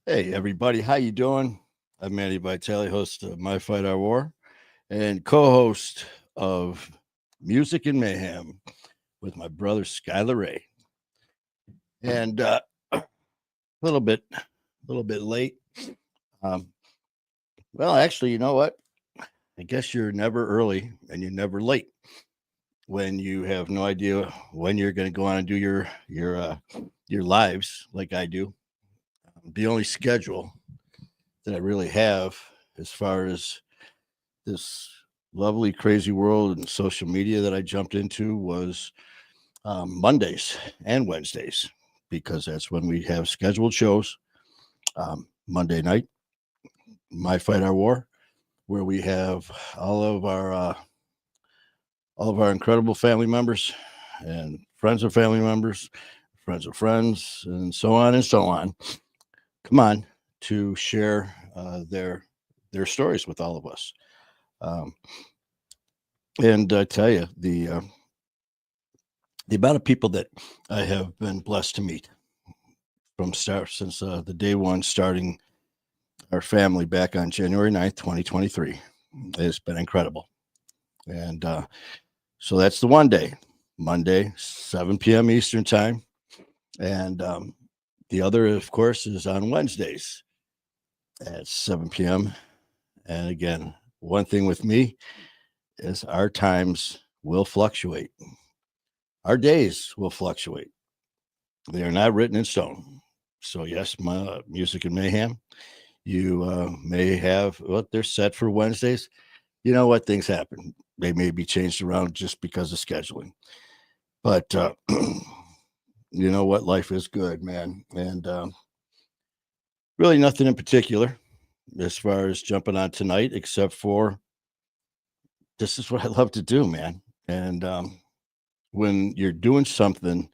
Hey everybody, how you doing? I'm Manny Vitale, host of My Fight Our War and co-host of Music and Mayhem with my brother Skylar Ray. And a little bit late. Um, well, actually, you know what? I guess you're never early and you're never late when you have no idea when you're going to go on and do your lives like I do. The only schedule that I really have as far as this lovely, crazy world and social media that I jumped into was Mondays and Wednesdays because that's when we have scheduled shows. Monday night, My Fight Our War, where we have all of our uh, all of our incredible family members and friends of family members, friends of friends, and so on and so on. Come on to share their stories with all of us. Um, and I tell you, the amount of people that I have been blessed to meet from start since the day one starting our family back on January 9th, 2023. It's been incredible. And so that's the one day, Monday, 7 p.m. Eastern time. And the other, of course, is on Wednesdays at 7 p.m. And again, one thing with me is our times will fluctuate. Our days will fluctuate. They are not written in stone. So, yes, my music and mayhem. You may have what they're set for Wednesdays. You know what? Things happen. They may be changed around just because of scheduling. But you know what? Life is good, man. And really nothing in particular as far as jumping on tonight, except for this is what I love to do, man. And when you're doing something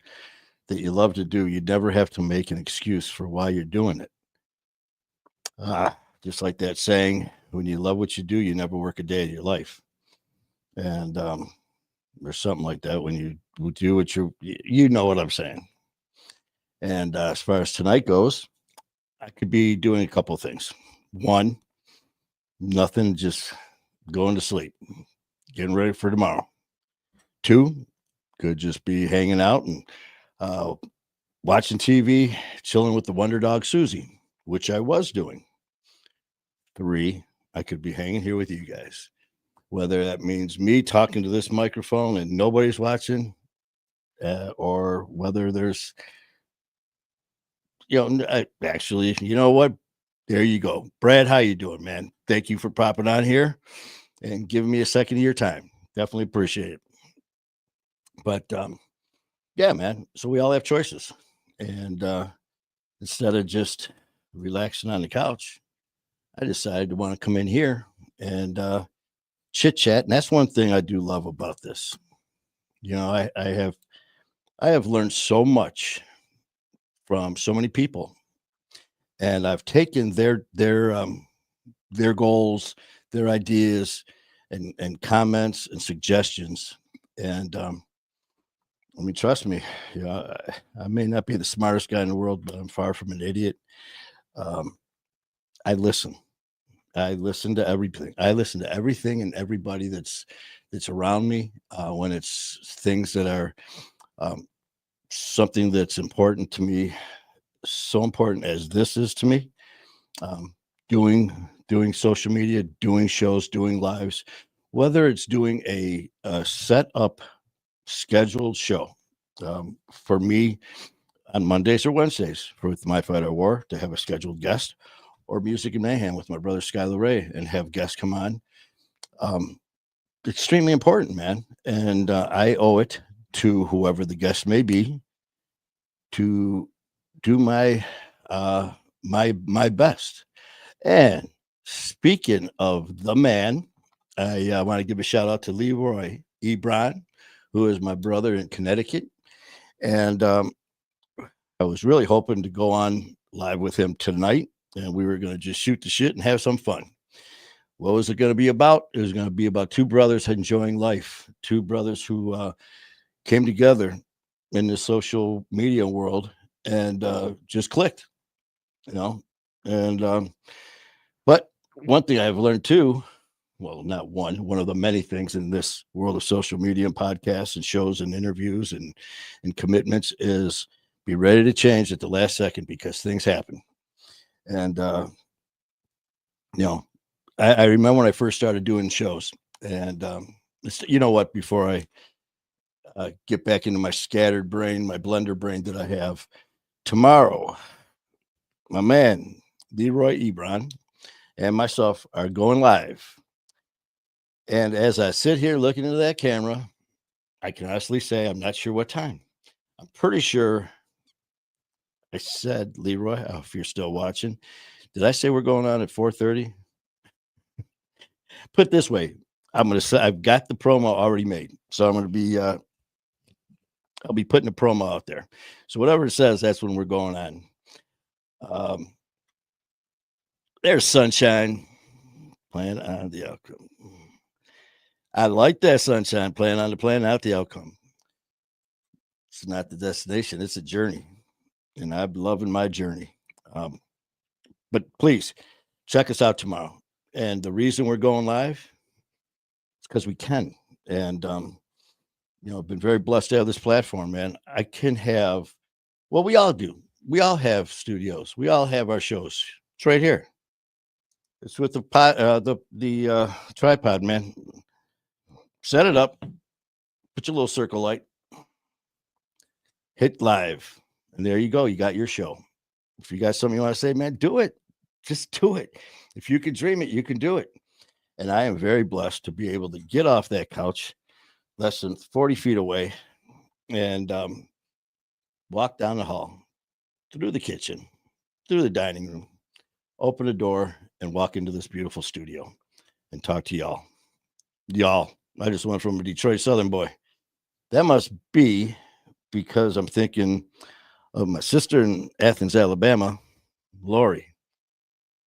that you love to do, you never have to make an excuse for why you're doing it. Just like that saying, when you love what you do, you never work a day of your life. And there's something like that when you do what you know what I'm saying. And as far as tonight goes, I could be doing a couple of things. One, nothing, just going to sleep, getting ready for tomorrow. Two, could just be hanging out and uh, watching TV, chilling with the Wonder Dog Susie, which I was doing. Three, I could be hanging here with you guys, whether that means me talking to this microphone and nobody's watching, or whether there's, actually, you know what? There you go. Brad, how you doing, man? Thank you for popping on here and giving me a second of your time. Definitely appreciate it. But yeah, man. So we all have choices. And instead of just relaxing on the couch, I decided to want to come in here and chit chat. And that's one thing I do love about this. I have learned so much from so many people, and I've taken their goals, their ideas, and comments and suggestions. And I mean, trust me, I may not be the smartest guy in the world, but I'm far from an idiot. Um, I listen. I listen to everything. I listen to everything and everybody that's around me when it's things that are um, something that's important to me, so important as this is to me. Um, doing social media, doing shows, doing lives, whether it's doing a set up scheduled show. For me, on Mondays or Wednesdays for with My Fight or War to have a scheduled guest, or Music and Mayhem with my brother Skylar Ray and have guests come on. Um, Extremely important, man. And I owe it to whoever the guest may be to do uh, my best. And speaking of the man, I want to give a shout out to Leroy Ebron, who is my brother in Connecticut. And I was really hoping to go on live with him tonight, and we were going to just shoot the shit and have some fun. What was it going to be about? It was going to be about two brothers enjoying life, two brothers who came together in the social media world and just clicked. You know, And but one thing I've learned too, well, not one of the many things in this world of social media and podcasts and shows and interviews and commitments is be ready to change at the last second because things happen. And you know, I remember when I first started doing shows, and you know what? Before I get back into my scattered brain, my blender brain that I have tomorrow, my man Leroy Ebron and myself are going live. And as I sit here looking into that camera, I can honestly say I'm not sure what time. I'm pretty sure I said, Leroy, if you're still watching, did I say we're going on at 4:30? Put it this way, I'm gonna say I've got the promo already made. So I'm gonna be I'll be putting the promo out there. So whatever it says, that's when we're going on. Um, there's sunshine playing on the outcome. I like that sunshine playing on the plan, out the outcome. It's not the destination, it's a journey. And I'm loving my journey. Um, but please check us out tomorrow. And the reason we're going live is because we can. And I've been very blessed to have this platform, man. I can have, well, we all do. We all have studios. We all have our shows. It's right here. It's with the pot, the tripod, man. Set it up. Put your little circle light. Hit live, and there you go. You got your show. If you got something you want to say, man, do it. Just do it. If you can dream it, you can do it. And I am very blessed to be able to get off that couch less than 40 feet away and walk down the hall, through the kitchen, through the dining room, open the door, and walk into this beautiful studio and talk to y'all. Y'all, I just went from a Detroit Southern boy. That must be because I'm thinking of my sister in Athens, Alabama, Lori.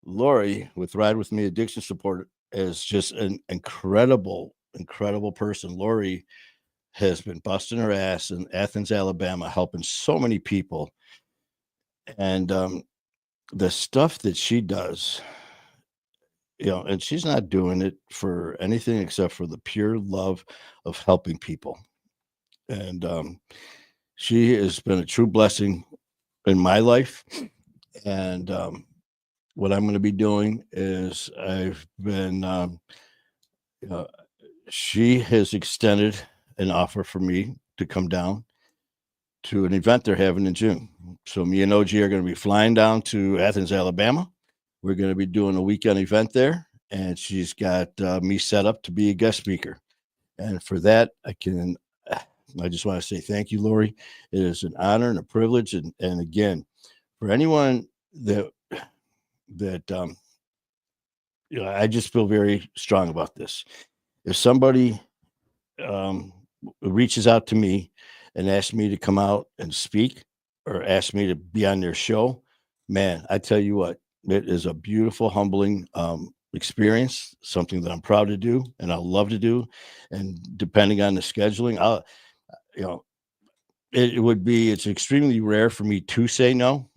Lori with Ride With Me Addiction Support is just an incredible, incredible person. Lori has been busting her ass in Athens, Alabama, helping so many people. And the stuff that she does, and she's not doing it for anything except for the pure love of helping people. And she has been a true blessing in my life. And what I'm going to be doing is I've been, she has extended an offer for me to come down to an event they're having in June. So me and OG are going to be flying down to Athens, Alabama. We're going to be doing a weekend event there, and she's got me set up to be a guest speaker. And for that, I just want to say thank you, Lori. It is an honor and a privilege. And again, for anyone that I just feel very strong about this. If somebody reaches out to me and asks me to come out and speak or ask me to be on their show, man, I tell you what, it is a beautiful, humbling experience, something that I'm proud to do and I'll love to do. And depending on the scheduling, it's extremely rare for me to say no.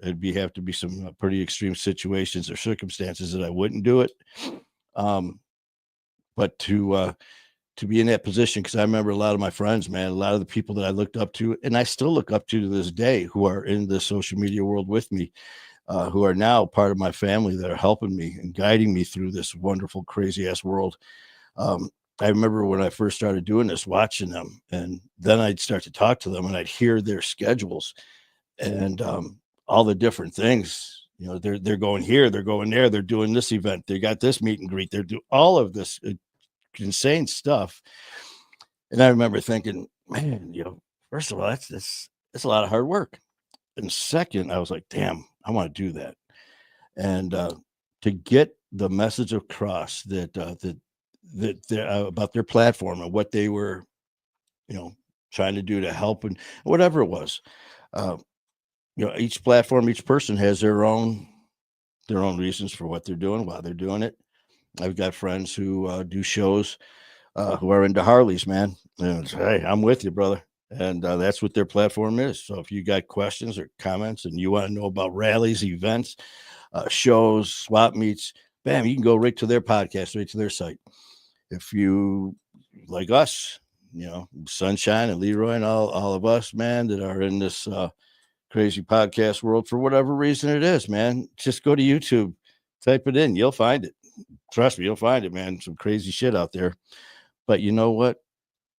Have to be some pretty extreme situations or circumstances that I wouldn't do it. But to be in that position, because I remember a lot of my friends, man, a lot of the people that I looked up to, and I still look up to this day, who are in the social media world with me, who are now part of my family that are helping me and guiding me through this wonderful, crazy ass world. I remember when I first started doing this, watching them, and then I'd start to talk to them and I'd hear their schedules and all the different things. They're going here, they're going there, they're doing this event, they got this meet and greet, they're doing all of this insane stuff. And I remember thinking, man, first of all, that's a lot of hard work. And second, I was like, damn, I want to do that. And to get the message across that about their platform and what they were, trying to do to help and whatever it was. Each platform, each person has their own reasons for what they're doing, why they're doing it. I've got friends who do shows who are into Harleys, man. And hey, I'm with you, brother. And that's what their platform is. So if you got questions or comments and you want to know about rallies, events, shows, swap meets, bam, you can go right to their podcast, right to their site. If you like us, Sunshine and Leroy and all of us, man, that are in this crazy podcast world for whatever reason it is, man, just go to YouTube, type it in, you'll find it. Trust me, you'll find it, man. Some crazy shit out there. But you know what?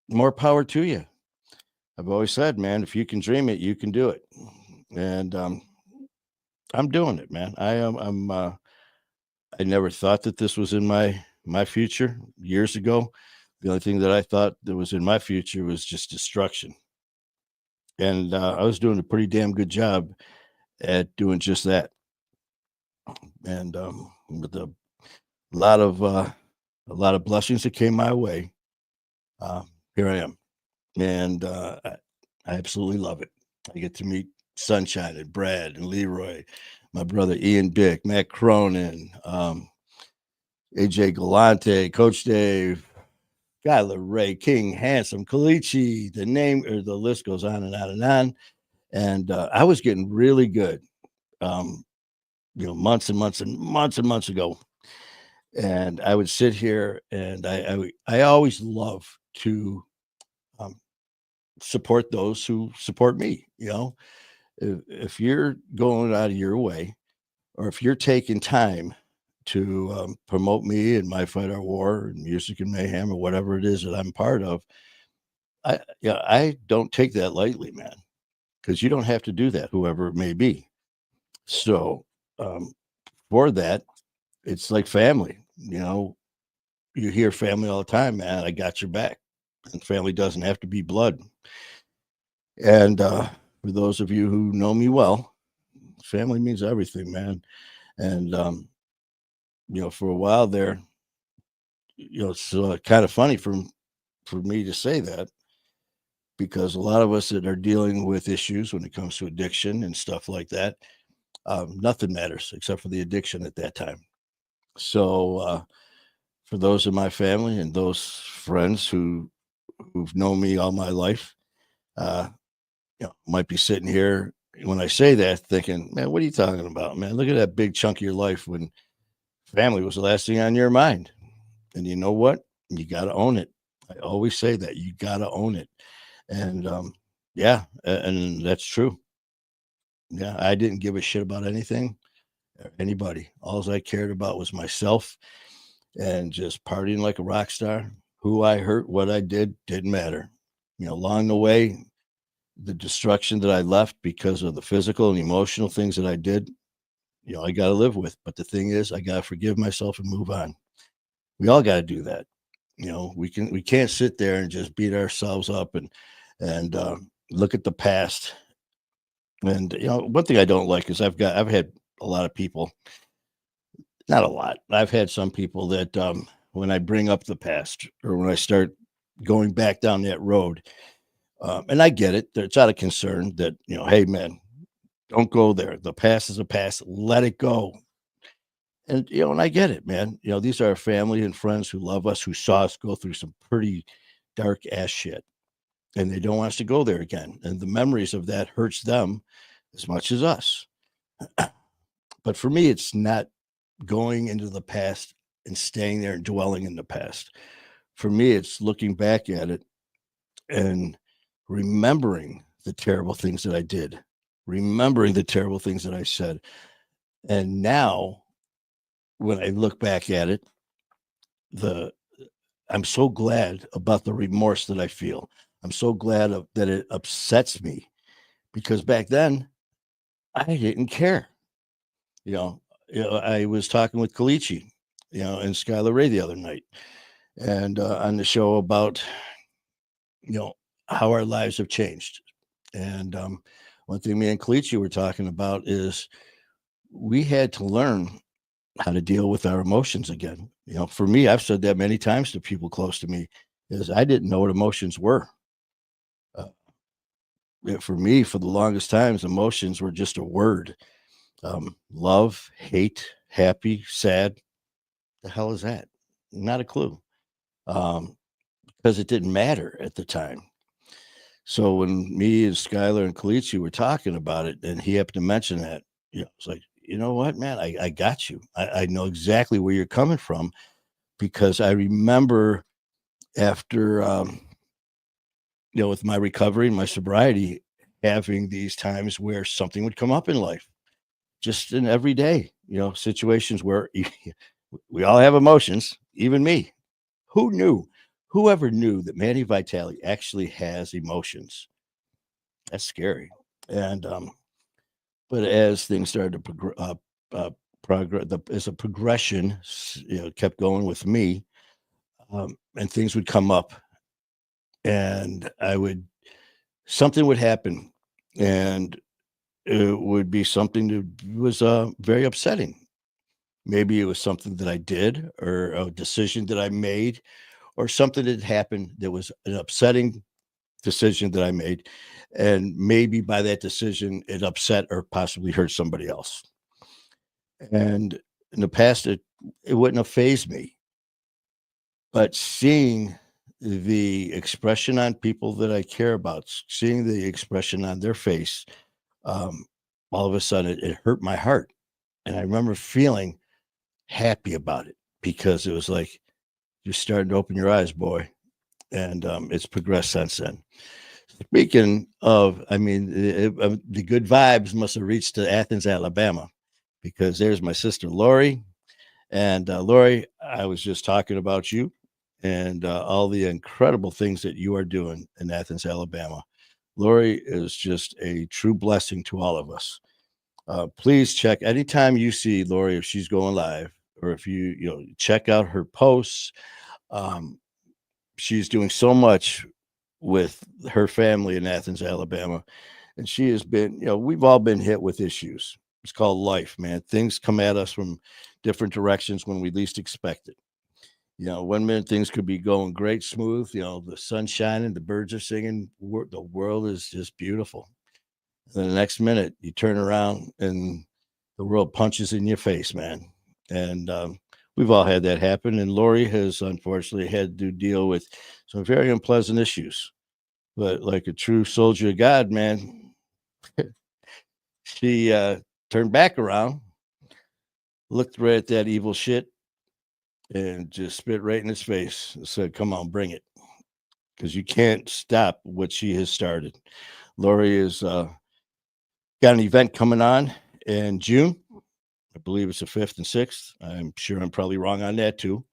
More power to you. I've always said, man, if you can dream it, you can do it. And I'm doing it, man. I am. I never thought that this was in my future years ago. The only thing that I thought that was in my future was just destruction. And I was doing a pretty damn good job at doing just that. And with lot of uh, a lot of blessings that came my way, uh, here I am, and I absolutely love it. I get to meet Sunshine and Brad and Leroy, my brother Ian Bick, Matt Cronin, AJ Galante, Coach Dave, Skylar Ray, King, Handsome, Kalichi, the name or the list goes on and on and on. And I was getting really good, um, months and months and months and months ago. And I would sit here and I always love to um, support those who support me. If you're going out of your way or if you're taking time to promote me and my fight our war and music and mayhem or whatever it is that I'm part of, I don't take that lightly, man, because you don't have to do that, whoever it may be. So um, for that, it's like family. You hear family all the time, man. I got your back, and family doesn't have to be blood. And for those of you who know me well, family means everything, man. And for a while there, it's kind of funny for me to say that because a lot of us that are dealing with issues when it comes to addiction and stuff like that, nothing matters except for the addiction at that time. So for those in my family and those friends who've known me all my life, uh, might be sitting here when I say that thinking, man, what are you talking about, man? Look at that big chunk of your life when family was the last thing on your mind. And you know what? You got to own it. I always say that you got to own it. And yeah, and that's true. Yeah, I didn't give a shit about anything or anybody. All I cared about was myself and just partying like a rock star. Who I hurt, what I did, didn't matter. Along the way, the destruction that I left because of the physical and emotional things that I did, I got to live with. But the thing is, I got to forgive myself and move on. We all got to do that. We can't sit there and just beat ourselves up and look at the past. And one thing I don't like is I've had a lot of people, not a lot. I've had some people that when I bring up the past or when I start going back down that road, and I get it, it's out of concern that hey man, don't go there. The past is a past. Let it go. And I get it, man. These are family and friends who love us, who saw us go through some pretty dark ass shit, and they don't want us to go there again. And the memories of that hurts them as much as us. But for me, it's not going into the past and staying there and dwelling in the past. For me, it's looking back at it and remembering the terrible things that I did, remembering the terrible things that I said. And now when I look back at it, the I'm so glad about the remorse that I feel. I'm so glad that it upsets me because back then I didn't care. You know, I was talking with Kalichi, and Skylar Ray the other night, and on the show about you know how our lives have changed. And one thing me and Kalichi were talking about is we had to learn how to deal with our emotions again. For me, I've said that many times to people close to me, is I didn't know what emotions were. Uh, for me, for the longest times, emotions were just a word. Love, hate, happy, sad. The hell is that? Not a clue. Um, because it didn't matter at the time. So when me and Skylar and Kalichi were talking about it, and he happened to mention that, it's like, you know what, man, I got you. I know exactly where you're coming from because I remember after, with my recovery and my sobriety, having these times where something would come up in life, just in everyday, situations where we all have emotions, even me. Who knew? Whoever knew that Manny Vitale actually has emotions? That's scary. And but as things started to progress, as a progression, kept going with me, and things would come up, and something would happen, and it would be something that was very upsetting. Maybe it was something that I did, or a decision that I made, or something that happened that was an upsetting decision that I made. And maybe by that decision, it upset or possibly hurt somebody else. And in the past, it wouldn't have phased me. But seeing the expression on people that I care about, seeing the expression on their face, um, all of a sudden it hurt my heart. And I remember feeling happy about it because it was like, you're starting to open your eyes, boy. And it's progressed since then. Speaking of, I mean, the good vibes must have reached to Athens, Alabama, because there's my sister Lori. And Lori, I was just talking about you and all the incredible things that you are doing in Athens, Alabama. Lori is just a true blessing to all of us. Please check anytime you see Lori, if she's going live, or if check out her posts. Um, she's doing so much with her family in Athens, Alabama. And she has been, we've all been hit with issues. It's called life, man. Things come at us from different directions when we least expect it. One minute things could be going great, smooth, the sun's shining, the birds are singing, the world is just beautiful. And the next minute you turn around and the world punches in your face, man. And we've all had that happen. And Lori has unfortunately had to deal with some very unpleasant issues. But like a true soldier of God, man, she turned back around, looked right at that evil shit, and just spit right in his face and said, "Come on, bring it." Because you can't stop what she has started. Lori has got an event coming on in June. I believe it's the 5th and 6th. I'm sure I'm probably wrong on that too.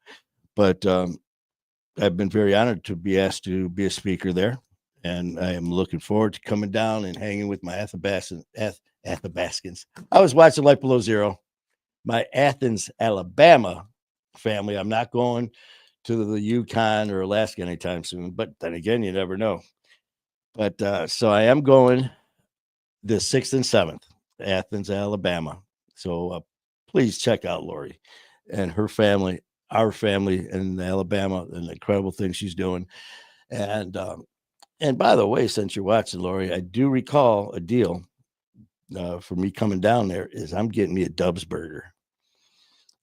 But I've been very honored to be asked to be a speaker there. And I am looking forward to coming down and hanging with my Athabascans. I was watching Life Below Zero. My Athens, Alabama family. I'm not going to the Yukon or Alaska anytime soon. But then again, you never know. But so I am going the 6th and 7th, Athens, Alabama. So please check out Lori and her family, our family in Alabama, and the incredible things she's doing. And by the way, since you're watching, Lori, I do recall a deal for me coming down there is I'm getting me a Dubs burger.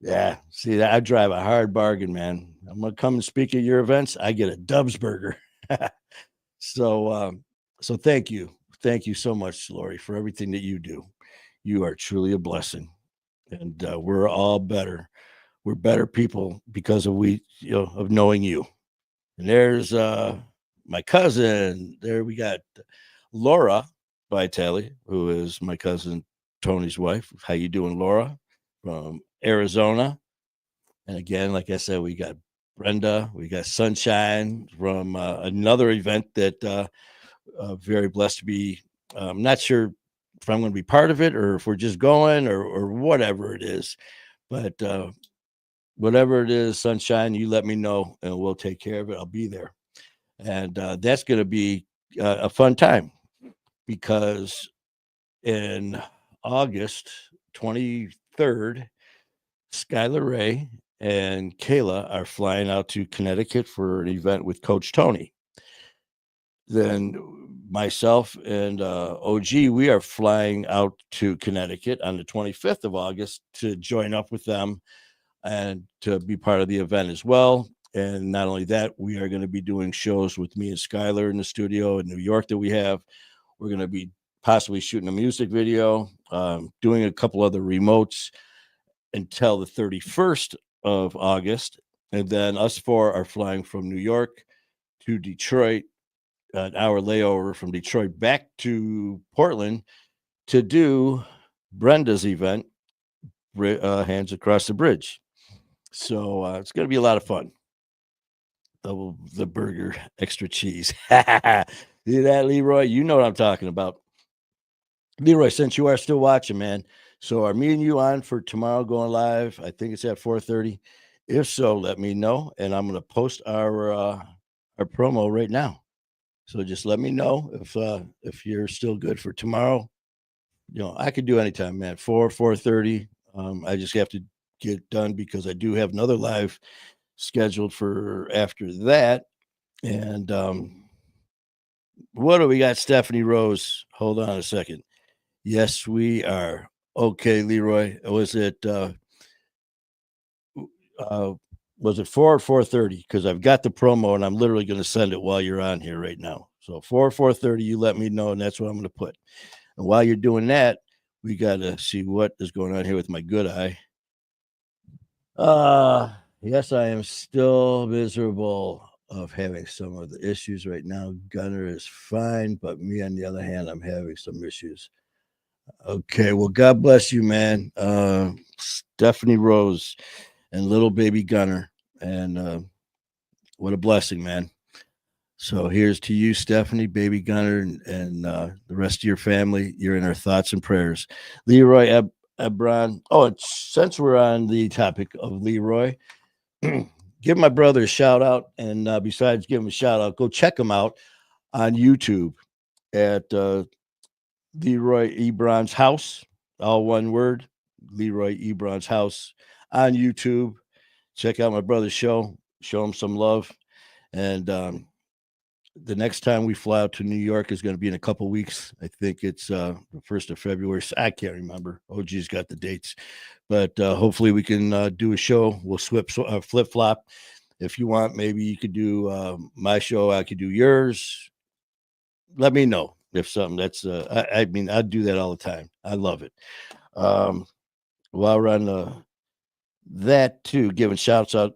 Yeah, see, I drive a hard bargain, man. I'm gonna come and speak at your events. I get a Dubs burger. So, so thank you so much, Lori, for everything that you do. You are truly a blessing, and we're all better. We're better people because of knowing you. And there's my cousin. There we got Laura Vitale, who is my cousin Tony's wife. How you doing, Laura? From Arizona. And again, like I said, we got Brenda, we got Sunshine from another event that very blessed to be. I'm not sure if I'm going to be part of it or if we're just going or whatever it is. But whatever it is, Sunshine, you let me know and we'll take care of it. I'll be there. And that's going to be a fun time because in August 23rd, Skylar Ray and Kayla are flying out to Connecticut for an event with Coach Tony. Then myself and OG, we are flying out to Connecticut on the 25th of August to join up with them and to be part of the event as well. And not only that, we are going to be doing shows with me and Skylar in the studio in New York that we have. We're going to be possibly shooting a music video, doing a couple other remotes until the 31st of August. And then us four are flying from New York to Detroit, an hour layover from Detroit back to Portland to do Brenda's event, Hands Across the Bridge. So it's going to be a lot of fun. Double the burger, extra cheese. See that, Leroy? You know what I'm talking about. Leroy, since you are still watching, man, so are me and you on for tomorrow going live? I think it's at 4:30. If so, let me know, and I'm going to post our promo right now. So just let me know if you're still good for tomorrow. I could do anytime, man. 4:30. I just have to get done because I do have another live scheduled for after that. And what do we got, Stephanie Rose? Hold on a second. Yes, we are. Okay, Leroy. Was it 4 or 4:30? Because I've got the promo and I'm literally going to send it while you're on here right now. So 4:30, you let me know, and that's what I'm going to put. And while you're doing that, we got to see what is going on here with my good eye. Yes, I am still miserable of having some of the issues right now. Gunner is fine, but me, on the other hand, I'm having some issues. Okay, well, God bless you, man. Stephanie Rose and little baby Gunner. And what a blessing, man. So here's to you, Stephanie, baby Gunner, and the rest of your family. You're in our thoughts and prayers. Leroy Ebron. Oh, since we're on the topic of Leroy, give my brother a shout out. And besides give him a shout out, go check him out on YouTube at Leroy Ebron's house, all one word, Leroy Ebron's house on YouTube. Check out my brother's show, show him some love. And the next time we fly out to New York is going to be in a couple weeks. I think it's the 1st of February. I can't remember. OG's got the dates. But hopefully we can do a show. We'll flip-flop. If you want, maybe you could do my show. I could do yours. Let me know. If something that's I mean, I do that all the time. I love it. While we're on that too, giving shout outs,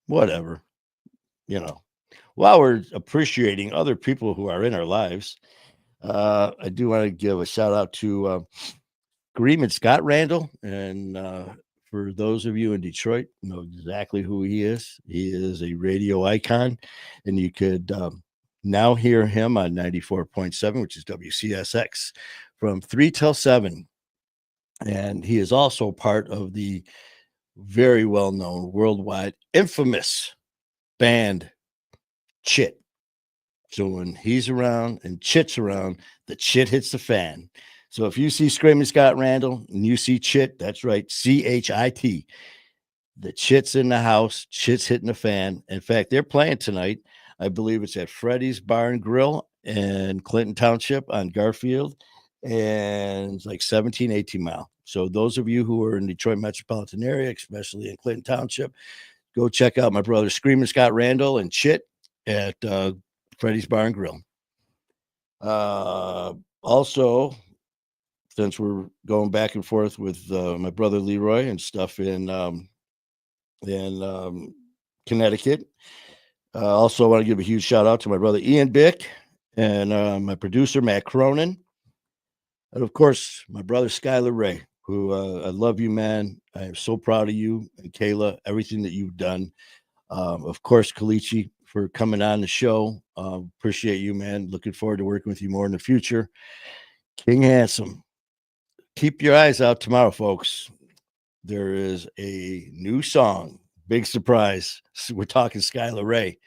whatever, while we're appreciating other people who are in our lives, I do want to give a shout out to Agreement Scott Randall. And for those of you in Detroit, you know exactly who he is. He is a radio icon, and you could now hear him on 94.7, which is WCSX, from 3 till 7. And he is also part of the very well-known, worldwide, infamous band Chit. So when he's around and Chit's around, the Chit hits the fan. So if you see Screaming Scott Randall and you see Chit, that's right, CHIT. The Chit's in the house, Chit's hitting the fan. In fact, they're playing tonight. I believe it's at Freddy's Bar and Grill in Clinton Township on Garfield, and it's like 17, 18 mile. So those of you who are in Detroit metropolitan area, especially in Clinton Township, go check out my brother Screaming Scott Randall and Chit at Freddy's Bar and Grill. Also, since we're going back and forth with my brother Leroy and stuff in Connecticut, also want to give a huge shout out to my brother Ian Bick and my producer Matt Cronin, and of course my brother Skylar Ray, who I love you, man. I am so proud of you and Kayla, everything that you've done. Of course, Kalichi, for coming on the show. Appreciate you, man. Looking forward to working with you more in the future. King Handsome. Keep your eyes out tomorrow, folks. There is a new song. Big surprise. We're talking Skylar Ray.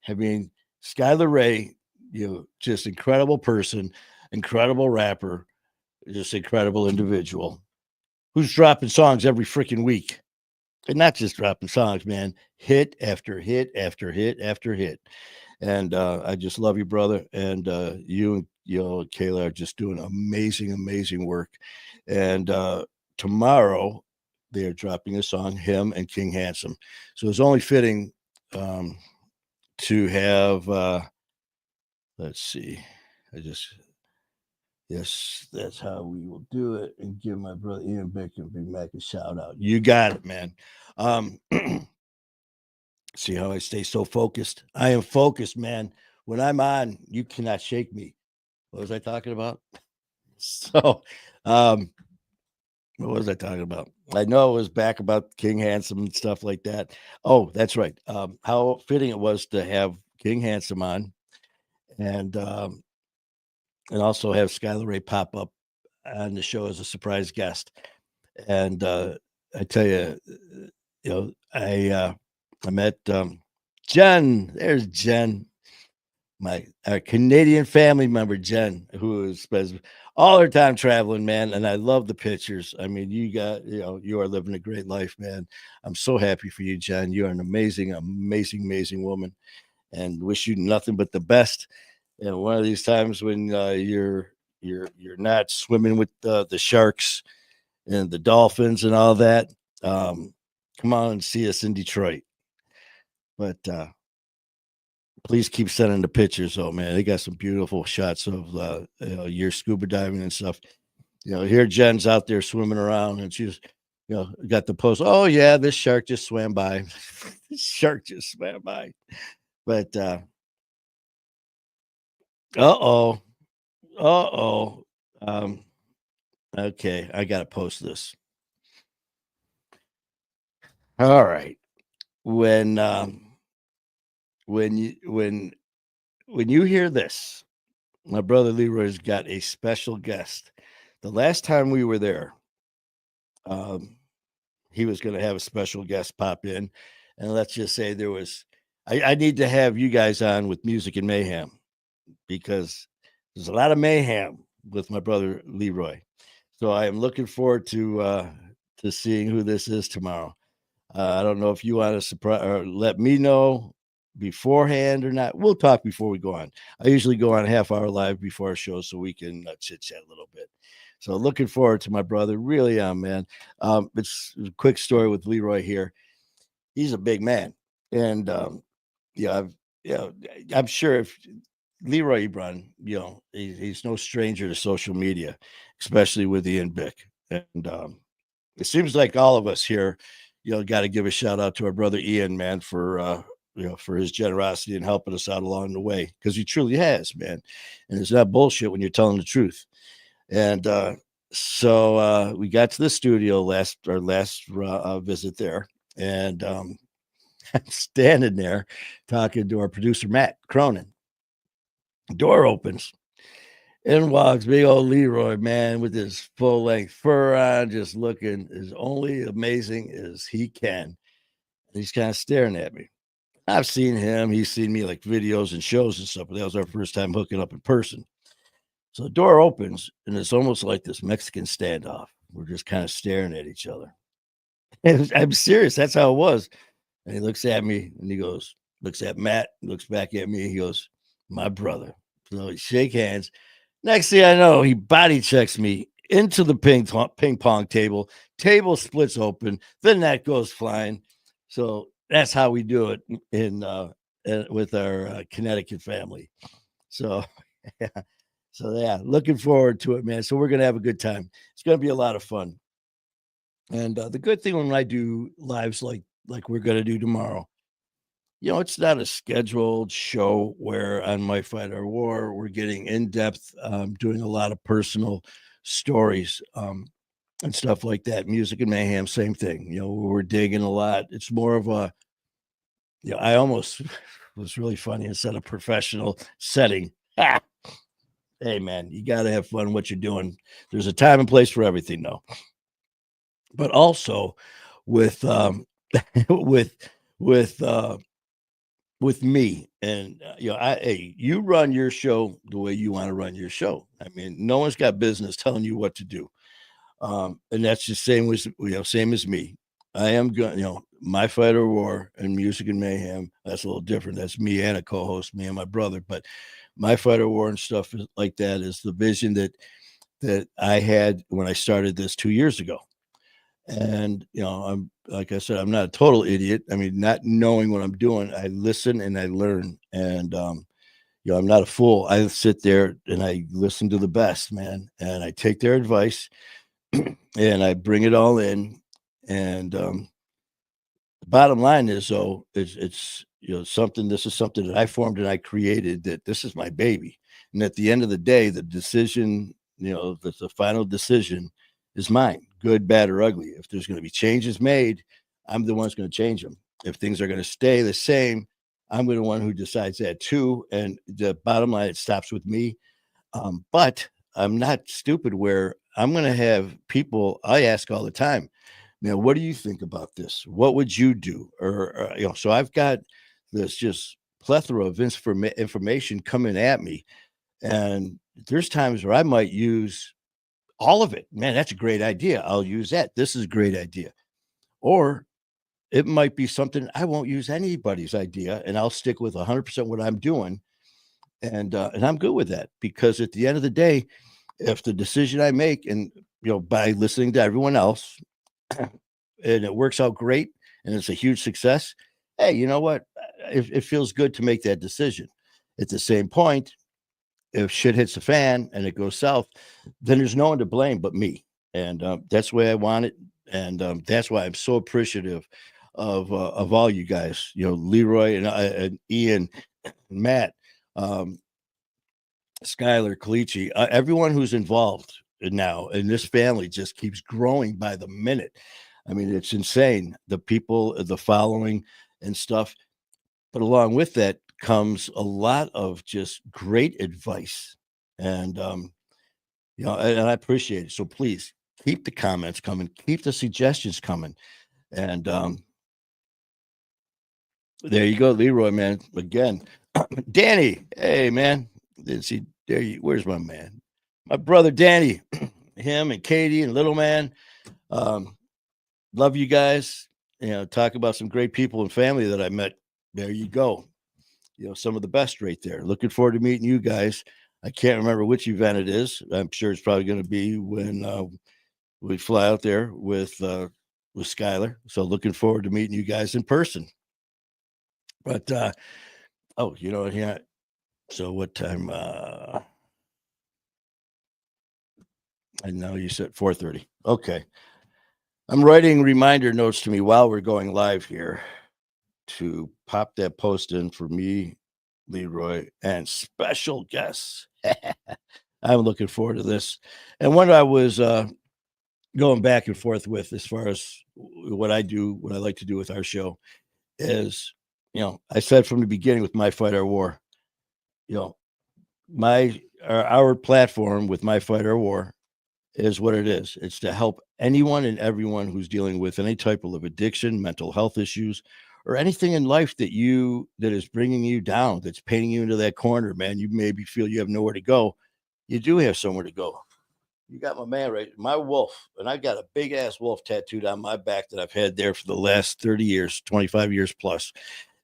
I mean, Skylar Ray, just incredible person, incredible rapper, just incredible individual who's dropping songs every freaking week. And not just dropping songs, man. Hit after hit after hit after hit. And I just love you, brother. And you and Kayla are just doing amazing, amazing work. And tomorrow, they are dropping a song, him and King Handsome. So it's only fitting um, to have. Let's see. I just Yes, that's how we will do it, and give my brother Ian Bick and Big Mac a shout out. You got it, man. Um, see how I stay so focused? I am focused, man. When I'm on, you cannot shake me. What was I talking about? So, um, what was I talking about? I know it was back about King Handsome and stuff like that. Oh, that's right. How fitting it was to have King Handsome on, and also have Skylar Ray pop up on the show as a surprise guest. And I tell you, I met Jen. There's Jen, my our Canadian family member, Jen, who spends all her time traveling, man. And I love the pictures. I mean, you are living a great life, man. I'm so happy for you, Jen. You are an amazing, amazing, amazing woman, and wish you nothing but the best. And one of these times when you're not swimming with the sharks and the Dolphins and all that. Um, Come on and see us in Detroit. But please keep sending the pictures. Oh man, they got some beautiful shots of your scuba diving and stuff. Here Jen's out there swimming around, and she's got the post. Oh yeah, this shark just swam by. This shark just swam by. But oh, uh-oh. Um, okay, I gotta post this. All right. When when you when you hear this, my brother Leroy's got a special guest. The last time we were there, um, he was going to have a special guest pop in, and let's just say there was. I need to have you guys on with music and mayhem because there's a lot of mayhem with my brother Leroy. So I am looking forward to seeing who this is tomorrow. I don't know if you want to surprise or let me know beforehand or not. We'll talk before we go on. I usually go on a half hour live before our show so we can chit chat a little bit. So looking forward to my brother. Really am, man. It's a quick story with Leroy here. He's a big man, and yeah, I'm sure if Leroy Ebron, he's no stranger to social media, especially with Ian Bick, and it seems like all of us here, got to give a shout out to our brother Ian, man, for his generosity and helping us out along the way because he truly has, man. And it's not bullshit when you're telling the truth. And so we got to the studio our last visit there, and I'm standing there talking to our producer Matt Cronin. Door opens. In walks big old Leroy, man, with his full length fur on, just looking as only amazing as he can. And he's kind of staring at me. I've seen him. He's seen me like videos and shows and stuff, but that was our first time hooking up in person. So the door opens, and it's almost like this Mexican standoff. We're just kind of staring at each other. I'm serious. That's how it was. And he looks at me and he goes, looks at Matt, looks back at me. He goes, my brother. So we shake hands. Next thing I know, he body checks me into the ping pong table. Table splits open. The net goes flying. So that's how we do it with our Connecticut family. So yeah, looking forward to it, man. So we're gonna have a good time. It's gonna be a lot of fun. And the good thing when I do lives like we're gonna do tomorrow, it's not a scheduled show where on My Fight or War, we're getting in depth, doing a lot of personal stories and stuff like that. Music and mayhem, same thing. We're digging a lot. It's more of a, I almost was really funny instead of professional setting. Ah, hey, man, you got to have fun what you're doing. There's a time and place for everything, though. But also with with with with me and you run your show the way you want to run your show. I mean, no one's got business telling you what to do. And that's the same as me. I am going, My Fight or War and Music and Mayhem, that's a little different. That's me and a co-host, me and my brother. But My Fight or War and stuff like that is the vision that I had when I started this 2 years ago. And, I'm like I said, I'm not a total idiot. I mean, not knowing what I'm doing, I listen and I learn. And, I'm not a fool. I sit there and I listen to the best, man, and I take their advice and I bring it all in. And the bottom line is, though, it's something. This is something that I formed and I created. That this is my baby. And at the end of the day, the decision, the final decision is mine, good, bad, or ugly. If there's going to be changes made, I'm the one who's going to change them. If things are going to stay the same, I'm the one who decides that too. And the bottom line, it stops with me. But I'm not stupid where I'm going to have people I ask all the time, what do you think about this? What would you do? So I've got this just plethora of information coming at me. And there's times where I might use all of it. Man, that's a great idea. I'll use that. This is a great idea. Or it might be something I won't use anybody's idea and I'll stick with 100% what I'm doing. And I'm good with that because at the end of the day, if the decision I make and, by listening to everyone else and it works out great and it's a huge success, hey, you know what? It feels good to make that decision. At the same point, if shit hits the fan and it goes south, then there's no one to blame but me. And that's the way I want it. And that's why I'm so appreciative of all you guys, Leroy and Ian, Matt, um, Skylar, Kalichi, everyone who's involved now, and this family just keeps growing by the minute. I mean, it's insane. The people, the following, and stuff. But along with that comes a lot of just great advice, and and I appreciate it. So please keep the comments coming, keep the suggestions coming, and there you go, Leroy, man. Again, Danny, hey, man. Didn't see there you. Where's my man? My brother Danny, him and Katie and little man. Um, love you guys. Talk about some great people and family that I met. There you go. Some of the best right there. Looking forward to meeting you guys. I can't remember which event it is. I'm sure it's probably going to be when we fly out there with Skylar. So looking forward to meeting you guys in person. But yeah. So what time? I know you said 4:30. Okay. I'm writing reminder notes to me while we're going live here to pop that post in for me, Leroy, and special guests. I'm looking forward to this. And when I was going back and forth with as far as what I do, what I like to do with our show is, I said from the beginning with My Fight Our War, you know, our platform with My Fight Our War is what it is. It's to help anyone and everyone who's dealing with any type of addiction, mental health issues, or anything in life that is bringing you down, that's painting you into that corner, man. You maybe feel you have nowhere to go. You do have somewhere to go. You got my man right, my wolf, and I got a big ass wolf tattooed on my back that I've had there for the last 30 years, 25 years plus.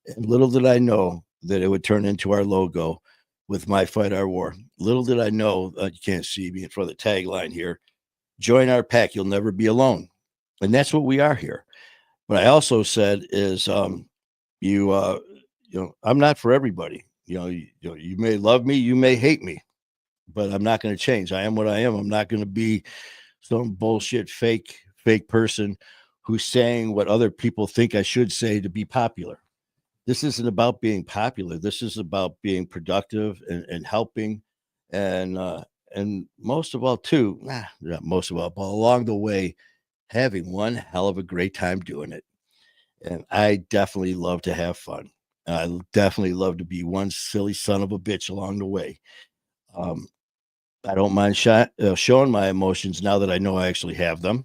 And little did I know that it would turn into our logo with My Fight Our War. Little did I know, you can't see me in front of the tagline here, join our pack, you'll never be alone. And that's what we are here. What I also said is, you, I'm not for everybody. You may love me, you may hate me, but I'm not going to change. I am what I am. I'm not going to be some bullshit fake person who's saying what other people think I should say to be popular. This isn't about being popular. This is about being productive and helping, and most of all, too, not most of all, but along the way, having one hell of a great time doing it. And I definitely love to have fun. I definitely love to be one silly son of a bitch along the way. Um, I don't mind showing my emotions now that I know I actually have them.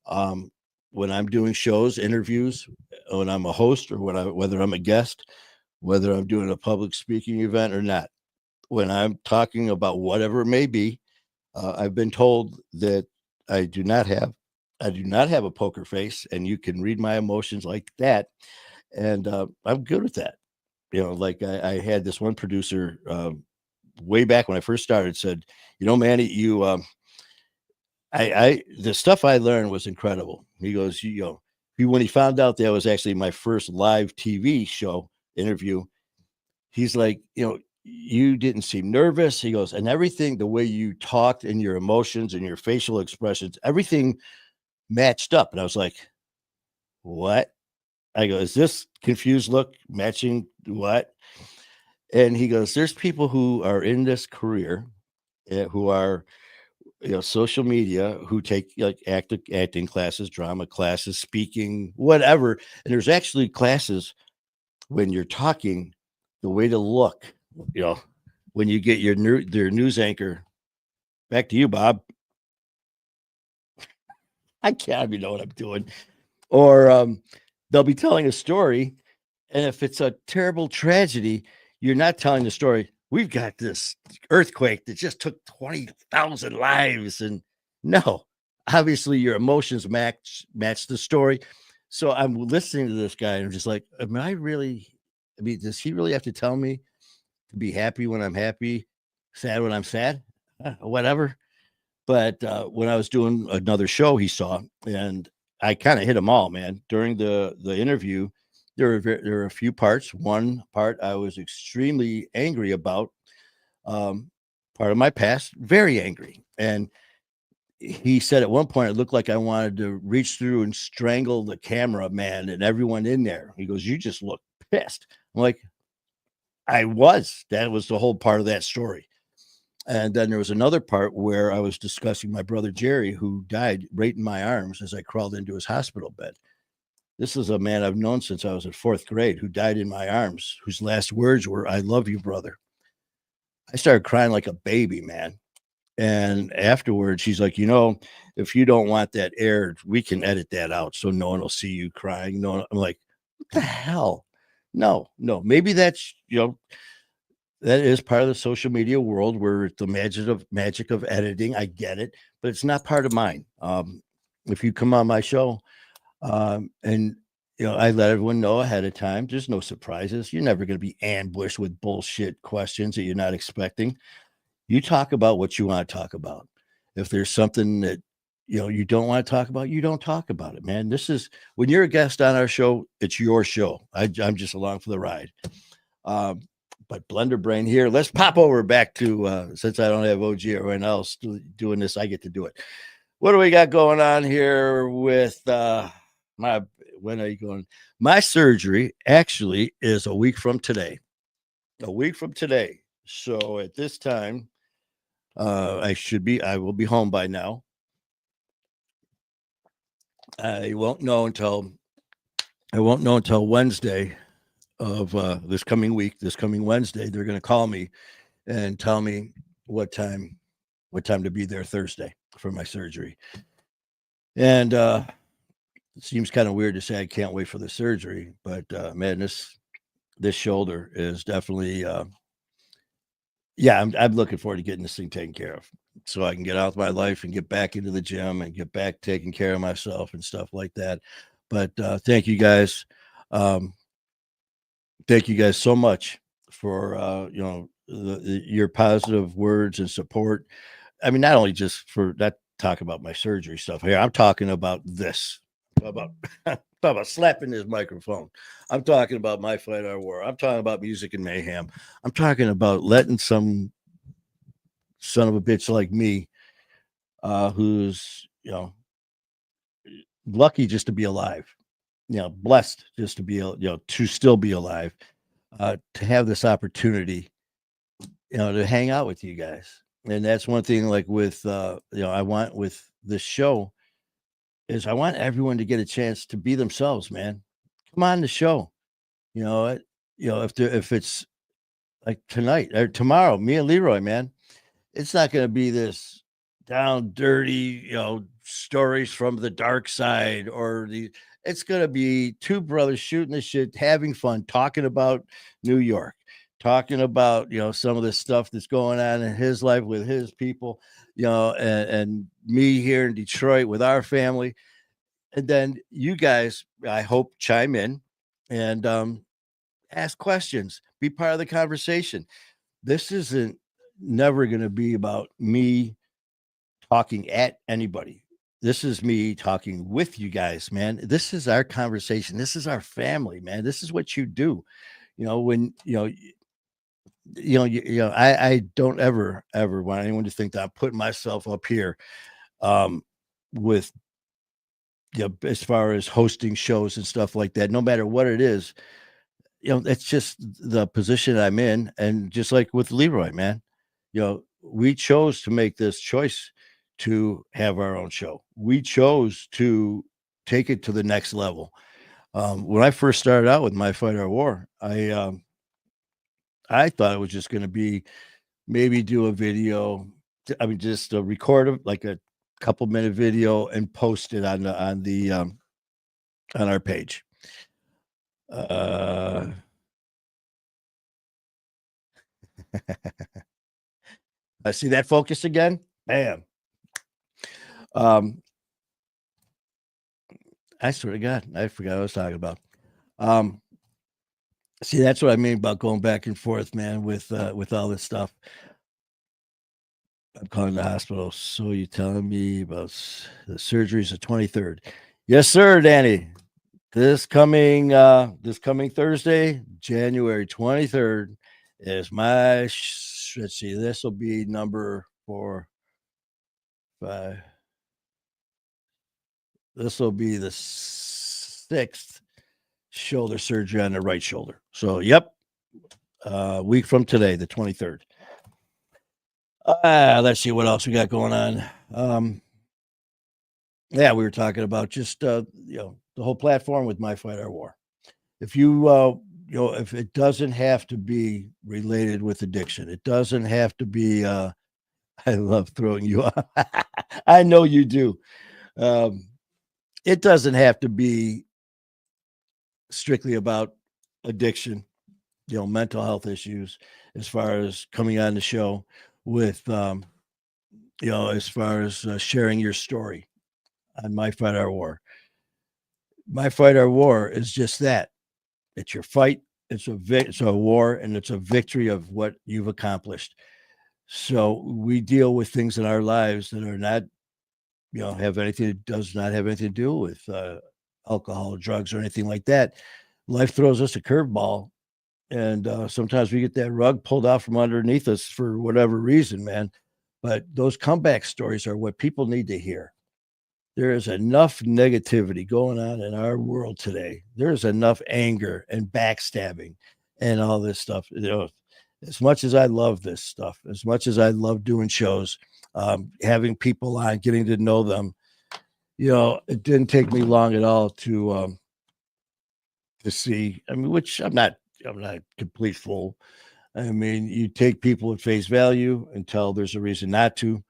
Um, when I'm doing shows, interviews, when I'm a host or whether I'm a guest, whether I'm doing a public speaking event or not, when I'm talking about whatever it may be, I've been told that I do not have I do not have a poker face, and you can read my emotions like that, and I'm good with that. Like I had this one producer way back when I first started said, Manny, the stuff I learned was incredible. He goes, when he found out that was actually my first live TV show interview, he's like, you didn't seem nervous. He goes, and everything, the way you talked and your emotions and your facial expressions, everything matched up. And I was like, what? I go, is this confused look matching what? And he goes, there's people who are in this career who are, social media, who take like acting classes, drama classes, speaking, whatever. And there's actually classes when you're talking, the way to look, you know, when you get their news anchor. Back to you, Bob. I can't even know what I'm doing. Or they'll be telling a story, and if it's a terrible tragedy, you're not telling the story. We've got this earthquake that just took 20,000 lives, and no, obviously your emotions match the story. So I'm listening to this guy, and I'm just like, am I really? I mean, does he really have to tell me to be happy when I'm happy, sad when I'm sad, whatever? But when I was doing another show, he saw, and I kind of hit them all, man. During the interview, there were a few parts. One part I was extremely angry about, um, part of my past, very angry. And he said at one point it looked like I wanted to reach through and strangle the cameraman and everyone in there. He goes, "You just look pissed." I'm like, I was. That was the whole part of that story. And then there was another part where I was discussing my brother Jerry, who died right in my arms as I crawled into his hospital bed. This is a man I've known since I was in fourth grade, who died in my arms, whose last words were, "I love you, brother." I started crying like a baby, man. And afterwards, she's like, if you don't want that aired, we can edit that out so no one will see you crying. No, I'm like, what the hell? No, no. Maybe that's, that is part of the social media world where the magic of editing. I get it, but it's not part of mine. If you come on my show, and I let everyone know ahead of time, there's no surprises. You're never going to be ambushed with bullshit questions that you're not expecting. You talk about what you want to talk about. If there's something that you don't want to talk about, you don't talk about it, man. This is when you're a guest on our show, it's your show. I'm just along for the ride. Um, but Blender Brain here. Let's pop over back to since I don't have OG or anyone else doing this, I get to do it. What do we got going on here with my? When are you going? My surgery actually is a week from today. A week from today. So at this time, I will be home by now. I won't know until Wednesday of this coming week. This coming Wednesday, they're going to call me and tell me what time to be there Thursday for my surgery. And it seems kind of weird to say I can't wait for the surgery, but man, this shoulder is definitely yeah, I'm looking forward to getting this thing taken care of so I can get out of my life and get back into the gym and get back taking care of myself and stuff like that. But thank you guys. Um, thank you guys so much for your positive words and support. I mean, not only just for that talk about my surgery stuff here, I'm talking about this. About about slapping this microphone. I'm talking about My Fight Our War. I'm talking about Music and Mayhem. I'm talking about letting some son of a bitch like me, who's lucky just to be alive, blessed just to be to still be alive, to have this opportunity, to hang out with you guys. And that's one thing, like with I want with this show is I want everyone to get a chance to be themselves, man. Come on the show. You know it. If it's like tonight or tomorrow, me and Leroy, man, it's not going to be this down dirty, stories from the dark side or it's going to be two brothers shooting the shit, having fun, talking about New York, talking about, some of the stuff that's going on in his life with his people, and me here in Detroit with our family. And then you guys, I hope, chime in and ask questions, be part of the conversation. This isn't never going to be about me talking at anybody. This is me talking with you guys, man. This is our conversation. This is our family, man. This is what you do. When I don't ever want anyone to think that I'm putting myself up here um with as far as hosting shows and stuff like that, no matter what it is. That's just the position I'm in. And just like with Leroy, man, we chose to make this choice to have our own show. We chose to take it to the next level. When I first started out with My Fight Our War, I thought it was just going to be maybe do a video. I mean, just record like a couple minute video and post it on our page. Uh, I see that focus again. Bam. Um, I swear to God, I forgot what I was talking about. Um, See, that's what I mean about going back and forth, man, with all this stuff. I'm calling the hospital. So you telling me about the surgery's the 23rd? Yes, sir, Danny. This coming Thursday, January 23rd, is my let's see, this will be number 4, 5. This will be the 6th shoulder surgery on the right shoulder. So, yep, week from today, the 23rd. Let's see what else we got going on. Yeah, we were talking about just the whole platform with My Fight Our War. If if it doesn't have to be related with addiction, it doesn't have to be. I love throwing you off. I know you do. Um, it doesn't have to be strictly about addiction, mental health issues, as far as coming on the show with, as far as sharing your story on My Fight Our War. My Fight Our War is just that. It's your fight. It's a war, and it's a victory of what you've accomplished. So we deal with things in our lives that are not, does not have anything to do with alcohol, drugs, or anything like that. Life throws us a curveball, and sometimes we get that rug pulled out from underneath us for whatever reason, man. But those comeback stories are what people need to hear. There is enough negativity going on in our world today. There's enough anger and backstabbing and all this stuff. As much as I love this stuff, as much as I love doing shows, having people on, getting to know them, it didn't take me long at all to see. I mean, which I'm not a complete fool. I mean, you take people at face value until there's a reason not to.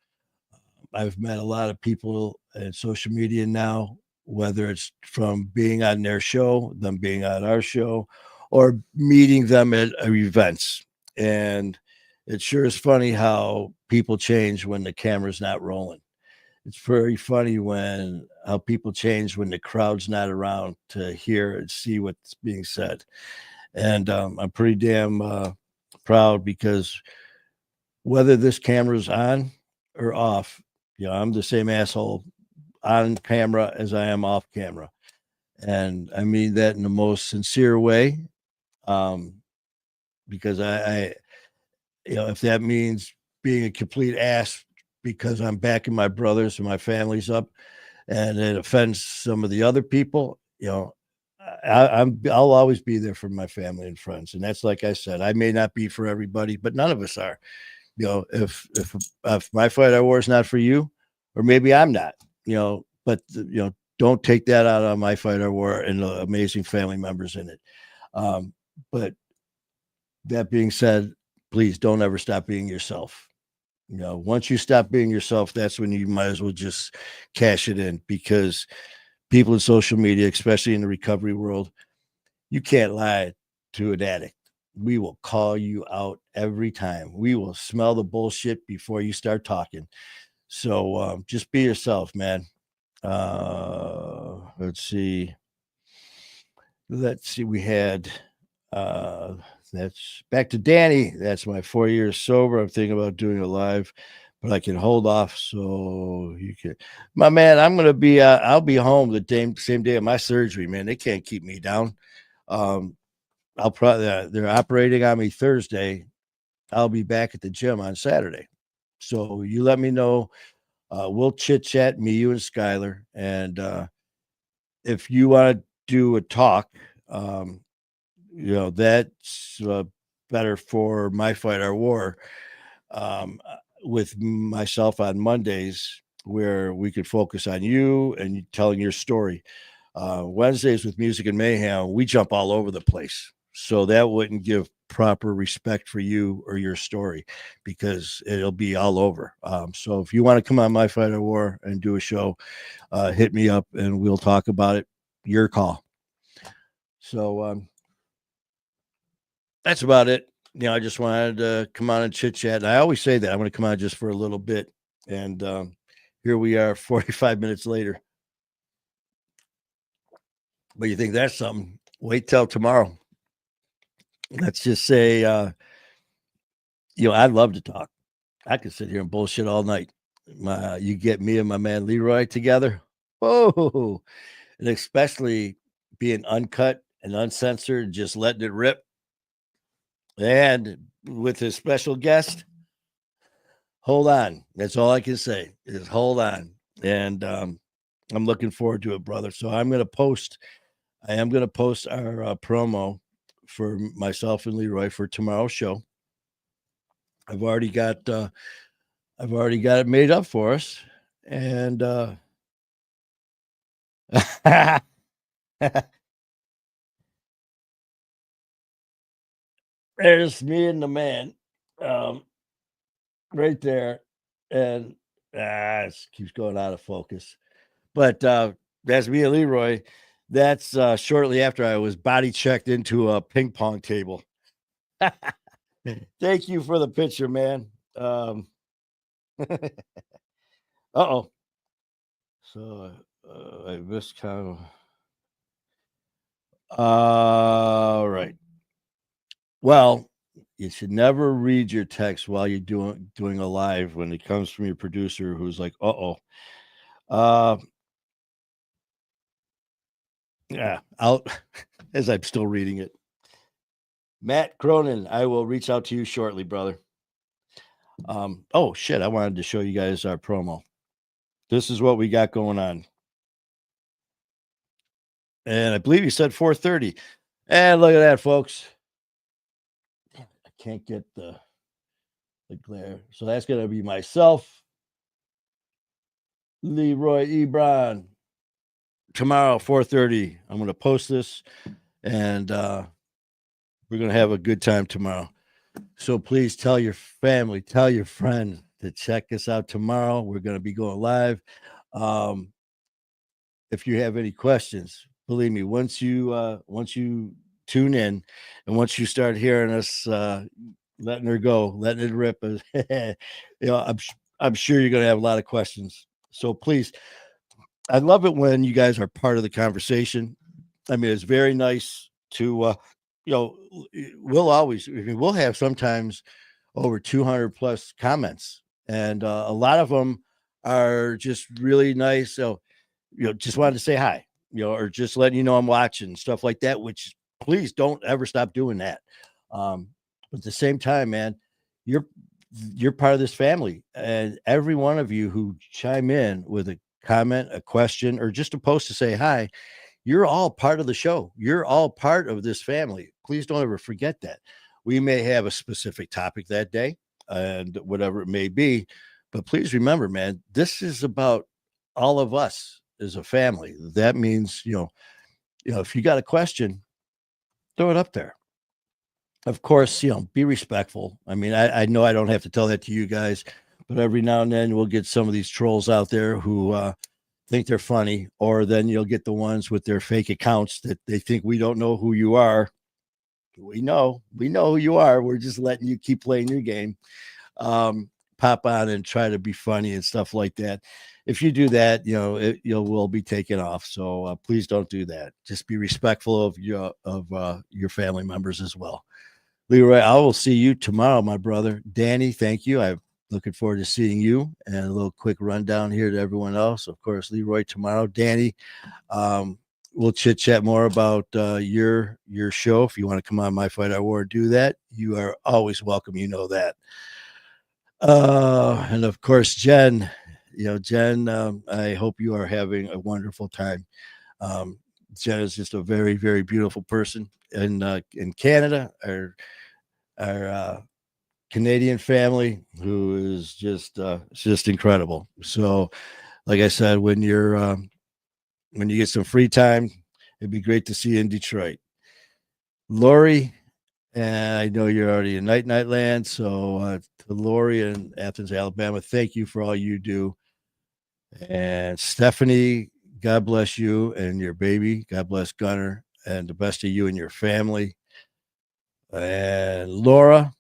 I've met a lot of people in social media now, whether it's from being on their show, them being on our show, or meeting them at events. And it sure is funny how people change when the camera's not rolling. It's very funny how people change when the crowd's not around to hear and see what's being said. And I'm pretty damn proud, because whether this camera's on or off, I'm the same asshole on camera as I am off camera. And I mean that in the most sincere way. Um, because if that means being a complete ass because I'm backing my brothers and my family's up, and it offends some of the other people, I'll always be there for my family and friends. And that's, like I said, I may not be for everybody, but none of us are. If My Fight Our War is not for you, or maybe I'm not, but don't take that out on My Fight Our War and the amazing family members in it. But that being said, please don't ever stop being yourself. Once you stop being yourself, that's when you might as well just cash it in, because people in social media, especially in the recovery world, you can't lie to an addict. We will call you out every time. We will smell the bullshit before you start talking. So just be yourself, man. Let's see. We had that's back to Danny. That's my 4 years sober. I'm thinking about doing a live but I can hold off so you can. My man, I'm gonna be. I'll be home the same day of my surgery. Man, they can't keep me down. Um, I'll probably they're operating on me Thursday. I'll be back at the gym on Saturday. So you let me know. We'll chit chat, me, you, and Skylar. And if you want to do a talk, um, that's better for my fight our war with myself on Mondays, where we could focus on you and you telling your story. Wednesdays with Music and Mayhem, we jump all over the place. So that wouldn't give proper respect for you or your story because it'll be all over. So if you want to come on My Fight or War and do a show, hit me up and we'll talk about it. Your call. So that's about it. I just wanted to come on and chit chat. And I always say that I'm going to come on just for a little bit. And here we are 45 minutes later. But you think that's something? Wait till tomorrow. Let's just say, I'd love to talk. I could sit here and bullshit all night. You get me and my man Leroy together. Whoa. And especially being uncut and uncensored, just letting it rip. And with his special guest, hold on. That's all I can say is hold on. And I'm looking forward to it, brother. So I am going to post our promo for myself and Leroy for tomorrow's show. I've already got it made up for us. And there's me and the man right there. And it keeps going out of focus. But that's me and Leroy. That's shortly after I was body checked into a ping pong table. Thank you for the picture, man. Uh-oh. So I missed kind of. All right. Well, you should never read your text while you're doing a live when it comes from your producer who's like, uh-oh. Yeah, I'll as I'm still reading it. Matt Cronin, I will reach out to you shortly, brother. Oh shit, I wanted to show you guys our promo. This is what we got going on. And I believe you said 4:30. And look at that, folks. I can't get the glare. So that's gonna be myself, Leroy Ebron. Tomorrow, 4:30. I'm gonna post this and we're gonna have a good time tomorrow. So please tell your family, tell your friends to check us out tomorrow. We're going to be going live. If you have any questions, believe me, once you tune in and once you start hearing us letting her go, letting it rip, I'm sure you're going to have a lot of questions. So please, I love it when you guys are part of the conversation. I mean, it's very nice to we'll have sometimes over 200 plus comments, and a lot of them are just really nice. So, just wanted to say hi, or just letting you know I'm watching, stuff like that, which please don't ever stop doing that. But at the same time, man, you're part of this family, and every one of you who chime in with a comment, a question, or just a post to say hi, you're all part of the show. You're all part of this family. Please don't ever forget that. We may have a specific topic that day and whatever it may be, but please remember, man, this is about all of us as a family. That means, if you got a question, throw it up there. Of course, be respectful. I mean, I know I don't have to tell that to you guys, but every now and then we'll get some of these trolls out there who think they're funny, or then you'll get the ones with their fake accounts that they think we don't know who you are. We know who you are. We're just letting you keep playing your game. Pop on and try to be funny and stuff like that. If you do that, will be taken off. So please don't do that. Just be respectful of your family members as well. Leroy, I will see you tomorrow, my brother. Danny, thank you. I looking forward to seeing you. And a little quick rundown here to everyone else. Of course, Leroy tomorrow. Danny, um, we'll chit chat more about your show. If you want to come on My Fight Our War, do that. You are always welcome. You know that. And of course, Jen. Jen. I hope you are having a wonderful time. Um, Jen is just a very, very beautiful person in Canada. Our Canadian family who is just incredible. So, like I said, when you get some free time, it'd be great to see you in Detroit. Lori, and I know you're already in Night Land. So, to Lori in Athens, Alabama, thank you for all you do. And Stephanie, God bless you and your baby. God bless Gunner and the best of you and your family. And Laura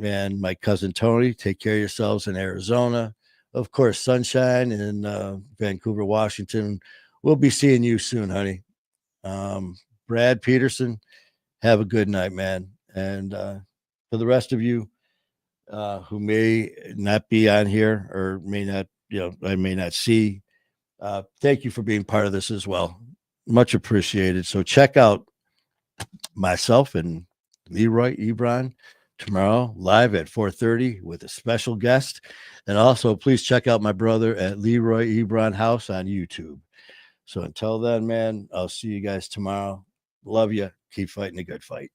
and my cousin Tony, take care of yourselves in Arizona. Of course, sunshine in Vancouver, Washington. We'll be seeing you soon, honey. Brad Peterson, have a good night, man. And for the rest of you who may not be on here or may not, I may not see, thank you for being part of this as well. Much appreciated. So check out myself and Leroy Ebron tomorrow live at 4:30 with a special guest. And also, please check out my brother at Leroy Ebron House on YouTube. So until then, man, I'll see you guys tomorrow. Love you. Keep fighting a good fight.